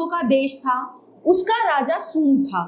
कंजूसों का देश था। उसका राजा सून था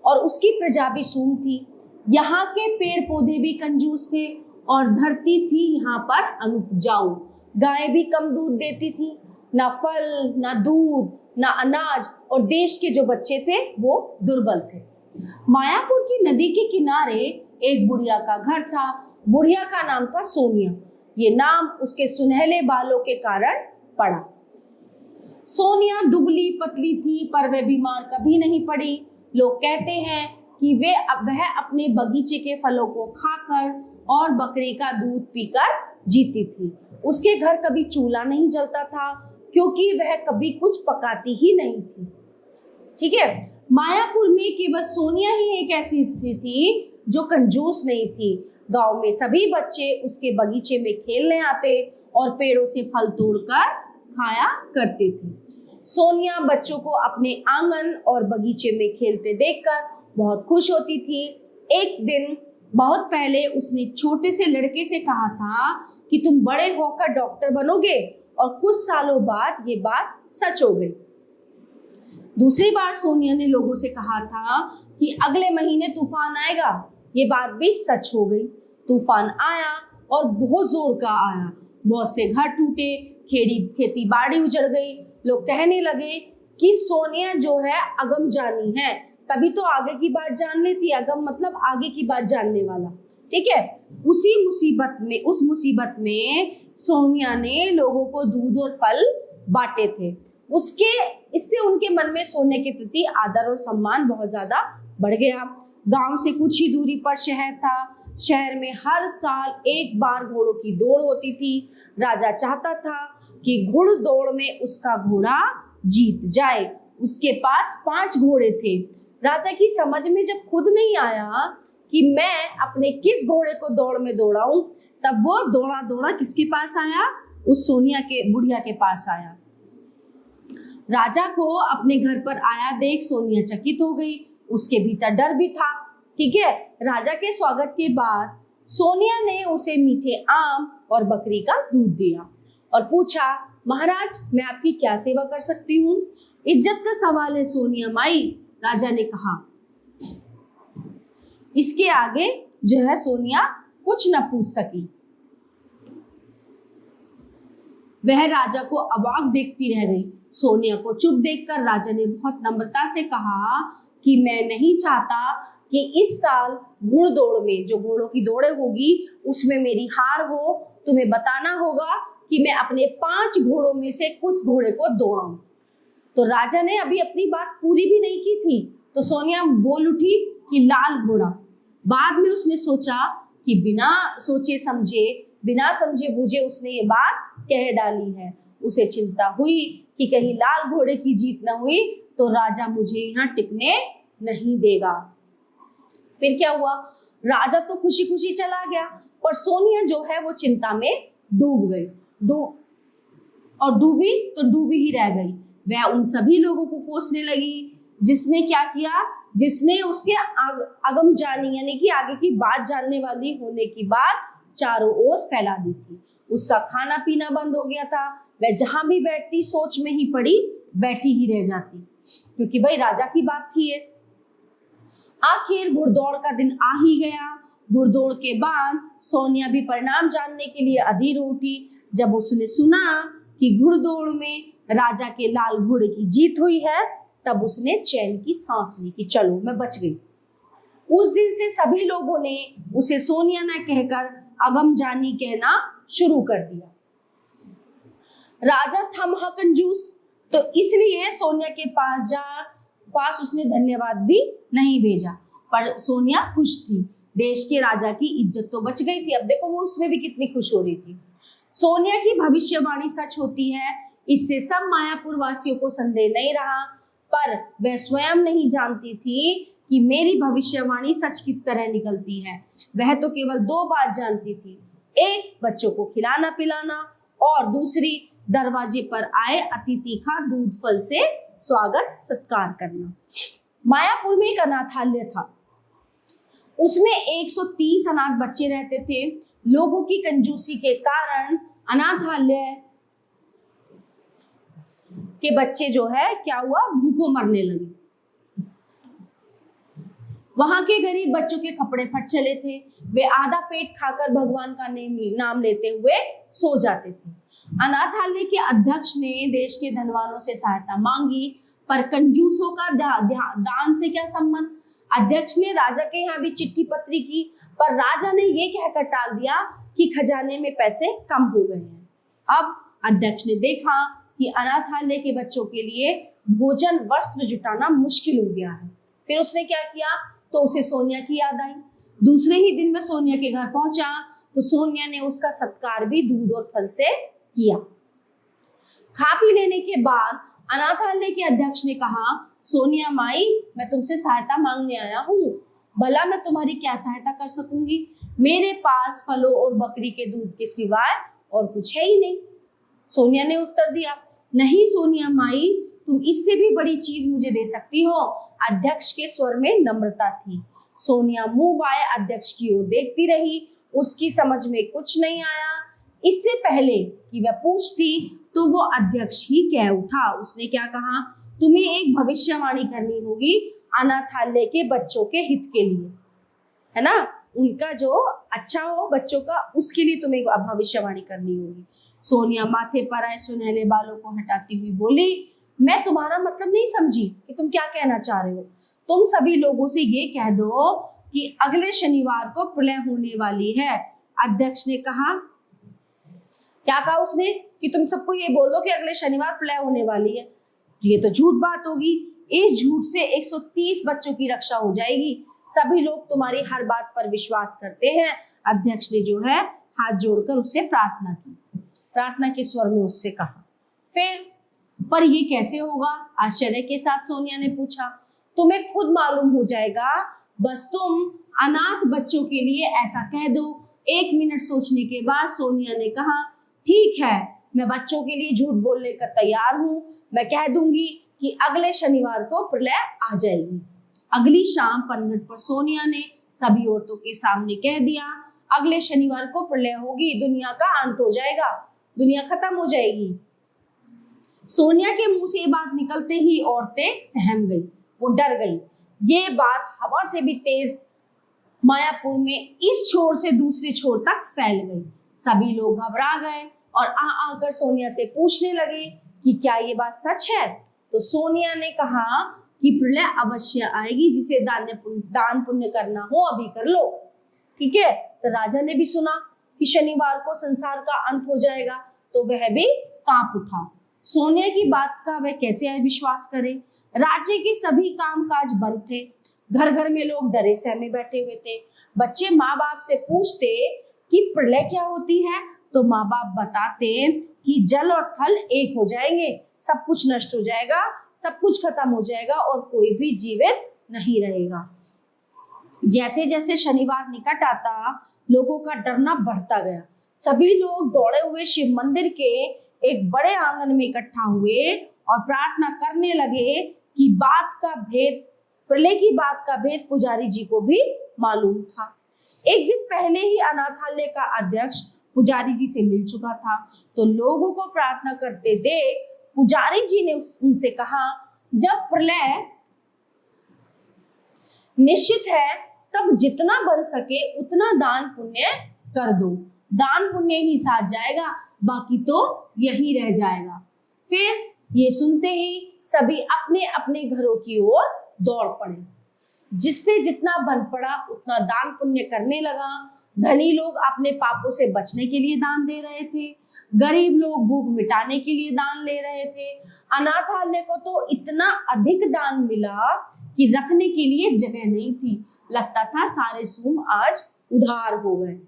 और उसकी प्रजा भी सून थी। यहाँ के पेड़ पौधे भी कंजूस थे और धरती थी यहाँ पर अनुपजाऊ। गाय भी कम दूध देती थी, ना फल ना दूध ना अनाज, और देश के जो बच्चे थे वो दुर्बल थे। मायापुर की नदी के किनारे एक बुढ़िया का घर था। बुढ़िया का नाम था सोनिया। ये नाम उसके सुनहले बालों के कारण पड़ा। सोनिया दुबली पतली थी पर वह बीमार कभी नहीं पड़ी। लोग कहते हैं कि वह अपने बगीचे के फलों को खाकर और बकरी का दूध पीकर जीती थी। उसके घर कभी चूल्हा नहीं जलता था क्योंकि वह कभी कुछ पकाती ही नहीं थी। ठीक है, मायापुर में केवल सोनिया ही एक ऐसी स्त्री थी जो कंजूस नहीं थी। गांव में सभी बच्चे उसके बगीचे में खेलने आते और पेड़ों से फल तोड़कर खाया करते थे। सोनिया बच्चों को अपने आंगन और बगीचे में खेलते देखकर बहुत खुश होती थी। एक दिन बहुत पहले उसने छोटे से लड़के से कहा था कि तुम बड़े होकर डॉक्टर बनोगे, और कुछ सालों बाद ये बात सच हो गई। दूसरी बार सोनिया ने लोगों से कहा था कि अगले महीने तूफान आएगा। ये बात भी सच हो गई। तूफान आया और बहुत जोर का आया। बहुत से घर टूटे, खेती बाड़ी उजड़ गई। लोग कहने लगे कि सोनिया जो है अगम जानी है, तभी तो आगे की बात जान लेती। अगम मतलब आगे की बात जानने वाला। ठीक है, उस मुसीबत में सोनिया ने लोगों को दूध और फल बांटे थे। इससे उनके मन में सोने के प्रति आदर और सम्मान बहुत ज्यादा बढ़ गया। गांव से कुछ ही दूरी पर शहर था। शहर में हर साल एक बार घोड़ों की दौड़ होती थी। राजा चाहता था कि घुड़ दौड़ में उसका घोड़ा जीत जाए। उसके पास 5 घोड़े थे। राजा की समझ में जब खुद नहीं आया कि मैं अपने किस घोड़े को दौड़ में दौड़ाऊं, तब वो दौड़ा दौड़ा किसके पास आया? उस बुढ़िया के पास आया। राजा को अपने घर पर आया देख सोनिया चकित हो गई। उसके भीतर डर भी था। ठीक है, राजा के स्वागत के बाद सोनिया ने उसे मीठे आम और बकरी का दूध दिया और पूछा, महाराज मैं आपकी क्या सेवा कर सकती हूँ? इज्जत का सवाल है सोनिया माई, राजा ने कहा। इसके आगे जो है सोनिया कुछ न पूछ सकी। वह राजा को अवाक देखती रह गई। सोनिया को चुप देखकर राजा ने बहुत नम्रता से कहा कि मैं नहीं चाहता कि इस साल घुड़ दौड़ में, जो घोड़ों की दौड़े होगी, उसमें मेरी हार हो। तुम्हें बताना होगा कि मैं अपने 5 घोड़ों में से किस घोड़े को दौड़ाऊं। तो राजा ने अभी अपनी बात पूरी भी नहीं की थी तो सोनिया बोल उठी कि लाल घोड़ा। बाद में उसने सोचा कि बिना समझे बूझे उसने ये बात कह डाली है। उसे चिंता हुई कि कहीं लाल घोड़े की जीत न हुई तो राजा मुझे यहाँ टिकने नहीं देगा। फिर क्या हुआ? राजा तो खुशी खुशी चला गया, पर सोनिया जो है वो चिंता में डूब गई। डूबी तो डूबी ही रह गई। वह उन सभी लोगों को कोसने लगी जिसने क्या किया, जिसने उसके अगम जानी यानी कि आगे की बात जानने वाली होने की बात चारों ओर फैला दी थी। उसका खाना पीना बंद हो गया था। वह जहां भी बैठती सोच में ही पड़ी बैठी ही रह जाती, क्योंकि भाई राजा की बात थी ये। आखिर घुड़दौड़ का दिन आ ही गया। घुड़दौड़ के बाद सोनिया भी परिणाम जानने के लिए अधीर उठी। जब उसने सुना कि घुड़दौड़ में राजा के लाल घोड़े की जीत हुई है, तब उसने चैन की सांस ली कि चलो मैं बच गई। उस दिन से सभी लोगों ने उसे सोनिया न कहकर अगम जानी कहना शुरू कर दिया। राजा था महाकंजूस, तो इसलिए सोनिया के पास उसने धन्यवाद भी नहीं भेजा। पर सोनिया खुश थी। देश के राजा की इज्जत तो बच गई थी। अब देखो वो उसमें भी कितनी खुश हो रही थी। सोनिया की भविष्यवाणी सच होती है, इससे सब मायापुर वासियों को संदेह नहीं रहा। पर वह स्वयं नहीं जानती थी कि मेरी भविष्यवाणी सच किस तरह निकलती है। वह तो केवल 2 बात जानती थी, एक बच्चों को खिलाना पिलाना, और दूसरी दरवाजे पर आए अतिथि का दूध फल से स्वागत सत्कार करना। मायापुर में एक अनाथालय था। उसमें 130 अनाथ बच्चे रहते थे। लोगों की कंजूसी के कारण के बच्चे जो है क्या हुआ, भूखों मरने लगे। वहां के गरीब बच्चों के कपड़े फट चले थे, वे आधा पेट खाकर भगवान का नाम लेते हुए सो जाते थे। अनाथालय के अध्यक्ष ने देश के धनवानों से सहायता मांगी, पर कंजूसों का दान से क्या संबंध। अध्यक्ष ने राजा के यहाँ भी चिट्ठी पत्री की, पर राजा ने ये कहकर टाल दिया कि खजाने में पैसे कम हो गए हैं। अब अध्यक्ष ने देखा कि अनाथालय के बच्चों के लिए भोजन वस्त्र जुटाना मुश्किल हो गया है। फिर उसने क्या किया, तो उसे सोनिया की याद आई। दूसरे ही दिन में सोनिया के घर पहुंचा तो सोनिया ने उसका सत्कार भी दूध और फल से किया। खा पी लेने के बाद अनाथालय के अध्यक्ष ने कहा, सोनिया माई, मैं तुमसे सहायता मांगने आया हूँ, भला मैं तुम्हारी क्या सहायता कर सकूंगी। मेरे पास फलों और बकरी के दूध के सिवाय और कुछ है ही नहीं। सोनिया ने उत्तर दिया, नहीं सोनिया माई, तुम इससे भी बड़ी चीज मुझे दे सकती हो। अध्यक्ष के स्वर में नम्रता थी। सोनिया मुंह बाए अध्यक्ष की ओर देखती रही। उसकी समझ में कुछ नहीं आया। इससे पहले कि वह पूछती तो वो अध्यक्ष ही कह उठा। उसने क्या कहा, तुम्हें एक भविष्यवाणी करनी होगी अनाथालय के बच्चों के हित के लिए, है ना, उनका जो अच्छा हो बच्चों का, उसके लिए तुम्हें भविष्यवाणी करनी होगी। सोनिया माथे पर आए सुनहले बालों को हटाती हुई बोली, मैं तुम्हारा मतलब नहीं समझी कि तुम क्या कहना चाह रहे हो। तुम सभी लोगों से ये कह दो कि अगले शनिवार को प्रलय होने वाली है। अध्यक्ष ने कहा, क्या कहा उसने, कि तुम सबको ये बोल दो कि अगले शनिवार प्रलय होने वाली है। ये तो झूठ बात होगी। इस झूठ से 130 बच्चों की रक्षा हो जाएगी। सभी लोग तुम्हारी हर बात पर विश्वास करते हैं। अध्यक्ष ने जो है हाथ जोड़कर उससे प्रार्थना की, प्रार्थना के स्वर में उससे कहा। फिर पर ये कैसे होगा, आश्चर्य के साथ सोनिया ने पूछा। तुम्हें खुद मालूम हो जाएगा, बस तुम अनाथ बच्चों के लिए ऐसा कह दो। 1 मिनट सोचने के बाद सोनिया ने कहा, ठीक है, मैं बच्चों के लिए झूठ बोलने का तैयार हूँ। मैं कह दूंगी कि अगले शनिवार को प्रलय आ जाएगी। अगली शाम पनघट पर सोनिया ने सभी औरतों के सामने कह दिया, अगले शनिवार को प्रलय होगी, दुनिया का अंत हो जाएगा, दुनिया खत्म हो जाएगी। सोनिया के मुंह से ये बात निकलते ही औरतें सहम गई, वो डर गई। ये बात हवा से भी तेज मायापुर में इस छोर से दूसरे छोर तक फैल गई। सभी लोग घबरा गए और आकर सोनिया से पूछने लगे कि क्या ये बात सच है। तो सोनिया ने कहा कि प्रलय अवश्य आएगी, जिसे दान पुण्य करना हो अभी कर लो। ठीक है, तो राजा ने भी सुना कि शनिवार को संसार का अंत हो जाएगा, तो वह भी कांप उठा। सोनिया की बात का वह कैसे विश्वास करे। राज्य के सभी कामकाज बंद थे, घर घर में लोग डरे सहमे बैठे हुए थे। बच्चे माँ बाप से पूछते कि प्रलय क्या होती है, तो माँ बाप बताते कि जल और थल एक हो जाएंगे, सब कुछ नष्ट हो जाएगा, सब कुछ खत्म हो जाएगा और कोई भी जीवित नहीं रहेगा। जैसे जैसे शनिवार निकट आता, लोगों का डरना बढ़ता गया। सभी लोग दौड़े हुए शिव मंदिर के एक बड़े आंगन में इकट्ठा हुए और प्रार्थना करने लगे कि प्रलय की बात का भेद पुजारी जी को भी मालूम था। एक दिन पहले ही अनाथालय का अध्यक्ष पुजारी जी से मिल चुका था, तो लोगों को प्रार्थना करते देख पुजारी जी ने उनसे कहा, जब प्रलय निश्चित है तब जितना बन सके उतना दान पुण्य कर दो। दान पुण्य ही साथ जाएगा, बाकी तो यही रह जाएगा। फिर ये सुनते ही सभी अपने अपने घरों की ओर दौड़ पड़े। जिससे जितना बन पड़ा उतना दान पुण्य करने लगा। धनी लोग अपने पापों से बचने के लिए दान दे रहे थे, गरीब लोग भूख मिटाने के लिए दान ले रहे थे। अनाथालय को तो इतना अधिक दान मिला कि रखने के लिए जगह नहीं थी। लगता था सारे सूम आज उधार हो गए।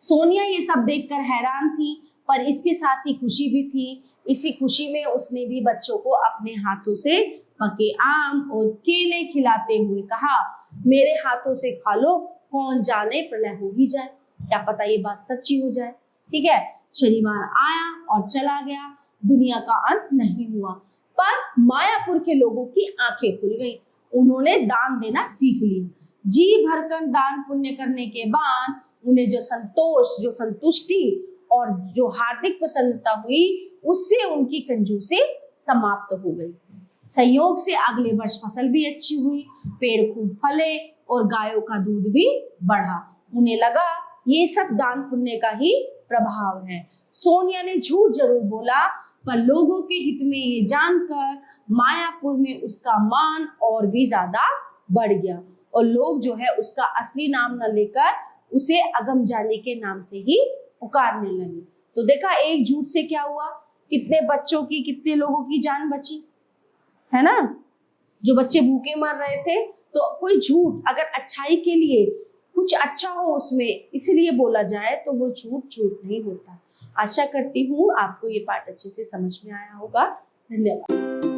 सोनिया ये सब देखकर हैरान थी, पर इसके साथ ही खुशी भी थी। इसी खुशी में उसने भी बच्चों को अपने हाथों से पके आम और केले खिलाते हुए कहा, मेरे हाथों से खा लो, कौन जाने प्रलय हो ही जाए, क्या पता ये बात सच्ची हो जाए। ठीक है, शनिवार आया और चला गया, दुनिया का अंत नहीं हुआ। पर मायापुर के लोगों की आंखें खुल गई, उन्होंने दान देना सीख लिया। जी भरकर दान पुण्य करने के बाद उन्हें जो संतोष, जो संतुष्टि और जो हार्दिक प्रसन्नता हुई उससे उनकी कंजूसी समाप्त हो गई। संयोग से अगले वर्ष फसल भी अच्छी हुई, पेड़ खूब फले और गायों का दूध भी बढ़ा। उन्हें लगा ये सब दान पुण्य का ही प्रभाव है। सोनिया ने झूठ जरूर बोला, पर लोगों के हित में ये जानकर मायापुर में उसका मान और भी ज्यादा बढ़ गया और लोग जो है उसका असली नाम न लेकर उसे अगम जानी के नाम से ही पुकारने लगे। तो देखा एक झूठ से क्या हुआ, कितने बच्चों की, कितने लोगों की जान बची, है ना। जो बच्चे भूखे मर रहे थे, तो कोई झूठ अगर अच्छाई के लिए कुछ अच्छा हो उसमें इसलिए बोला जाए तो वो झूठ झूठ नहीं होता। आशा करती हूँ आपको ये पाठ अच्छे से समझ में आया होगा। धन्यवाद।